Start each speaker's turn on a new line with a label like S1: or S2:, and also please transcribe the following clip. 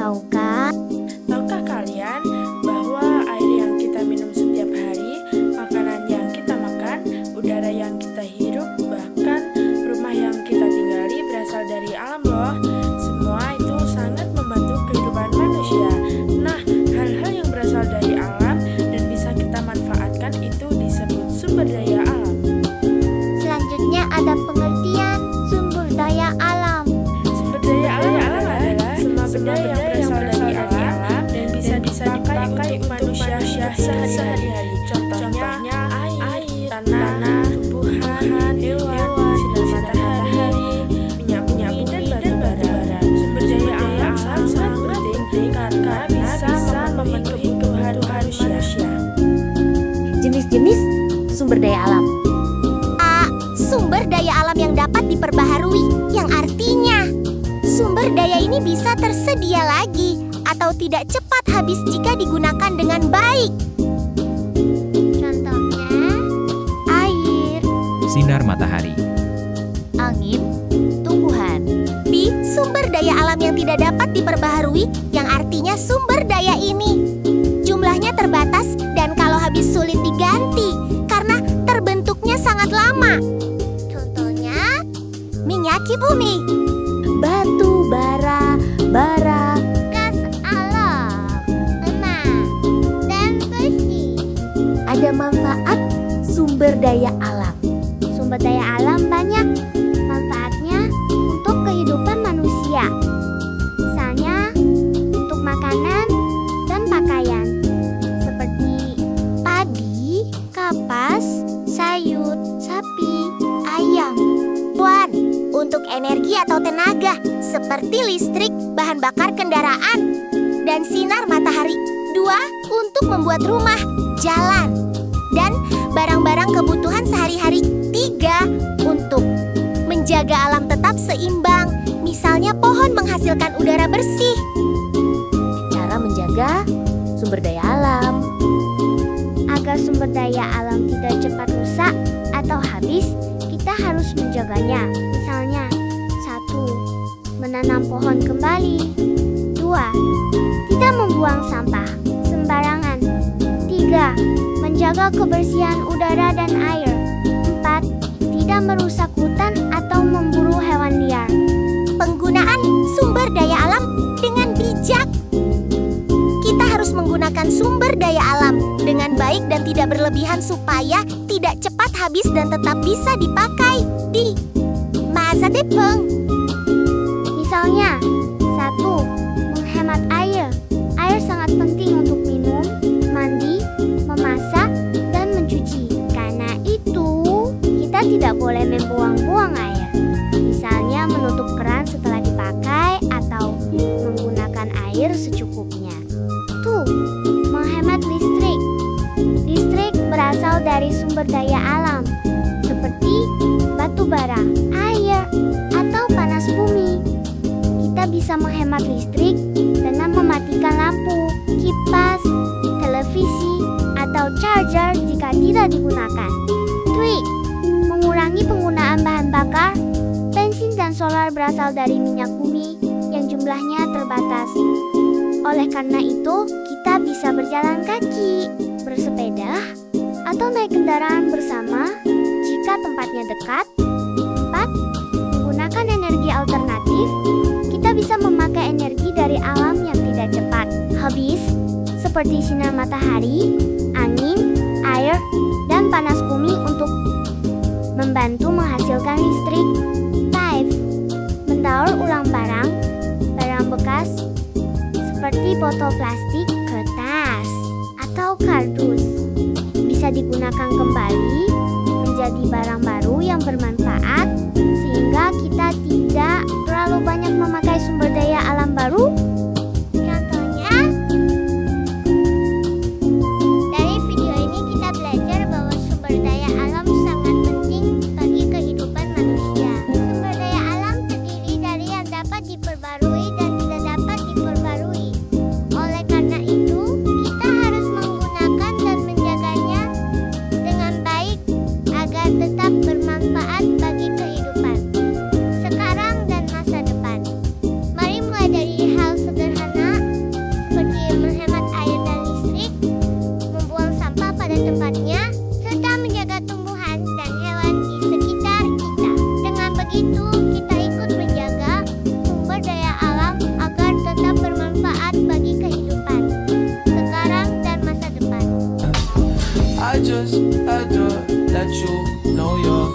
S1: Tahukah kalian bahwa air yang kita minum setiap hari, makanan yang kita makan, udara yang kita hirup, bahkan rumah yang kita tinggali berasal dari alam loh. Semua itu sangat membantu kehidupan manusia. Nah, hal-hal yang berasal dari alam dan bisa kita manfaatkan itu disebut sumber daya alam.
S2: Selanjutnya ada pengertian sumber daya alam.
S1: Sumber daya alam adalah semua benda yang berasal dari alam dan bisa dipakai untuk manusia sehari-hari. Contohnya air, tanah, tumbuhan, hewan, sinar matahari, minyak bumi, dan batu bara. Sumber daya alam sangat penting karena bisa memenuhi kebutuhan manusia.
S3: Jenis-jenis sumber daya alam.
S2: A. Sumber daya alam yang dapat diperbaharui, yang artinya sumber daya ini bisa tersedia lagi atau tidak cepat habis jika digunakan dengan baik. Contohnya, air,
S4: Sinar matahari.
S3: Angin, tumbuhan.
S2: B. Sumber daya alam yang tidak dapat diperbaharui, yang artinya sumber daya ini jumlahnya terbatas dan kalau habis sulit diganti karena terbentuknya sangat lama. Contohnya, minyak bumi,
S3: Batu bara,
S2: gas alam, emas, dan besi.
S3: Ada manfaat sumber daya alam.
S2: Sumber daya alam banyak manfaatnya untuk kehidupan manusia. Misalnya untuk makanan dan pakaian seperti padi, kapas, sayur, sapi, ayam. Wan, untuk energi atau tenaga seperti listrik, bahan bakar kendaraan, dan sinar matahari. 2. Untuk membuat rumah, jalan, dan barang-barang kebutuhan sehari-hari. 3. Untuk menjaga alam tetap seimbang, misalnya pohon menghasilkan udara bersih.
S3: Cara menjaga sumber daya alam.
S2: Agar sumber daya alam tidak cepat rusak atau habis, kita harus menjaganya. Misalnya, 1. Menanam pohon kembali. 2. Tidak membuang sampah sembarangan. 3. Menjaga kebersihan udara dan air. 4. Tidak merusak hutan atau memburu hewan liar. Penggunaan sumber daya alam dengan bijak. Kita harus menggunakan sumber daya alam dengan baik dan tidak berlebihan supaya tidak cepat habis dan tetap bisa dipakai di masa depan. Misalnya, 1. Menghemat air. Air sangat penting untuk minum, mandi, memasak, dan mencuci. Karena itu, kita tidak boleh membuang-buang air. Misalnya menutup keran setelah dipakai atau menggunakan air secukupnya. 2. Menghemat listrik. Listrik berasal dari sumber daya alam seperti batu bara, air, atau panas bumi. Kita bisa menghemat listrik dengan mematikan lampu, kipas, televisi, atau charger jika tidak digunakan. 3. Mengurangi penggunaan bahan bakar. Bensin dan solar berasal dari minyak bumi yang jumlahnya terbatas. Oleh karena itu, kita bisa berjalan kaki, bersepeda, atau naik kendaraan bersama jika tempatnya dekat. 4. Menggunakan energi alternatif. Kita bisa memakai energi dari alam yang tidak cepat habis, seperti sinar matahari, angin, air, dan panas bumi untuk membantu menghasilkan listrik. 5. Mendaur ulang barang bekas seperti botol plastik, kertas, atau kardus. Bisa digunakan kembali menjadi barang baru yang bermanfaat sehingga kita tidak terlalu banyak memakai sumber daya alam baru. Contohnya, dari video ini kita belajar bahwa sumber daya alam sangat penting bagi kehidupan manusia. Sumber daya alam terdiri dari yang dapat diperbarui dan tidak dapat diperbarui. Oleh karena itu, kita harus menggunakan dan menjaganya dengan baik itu, kita ikut menjaga sumber daya alam agar tetap bermanfaat bagi kehidupan sekarang dan masa depan.
S4: I just had to let you know you're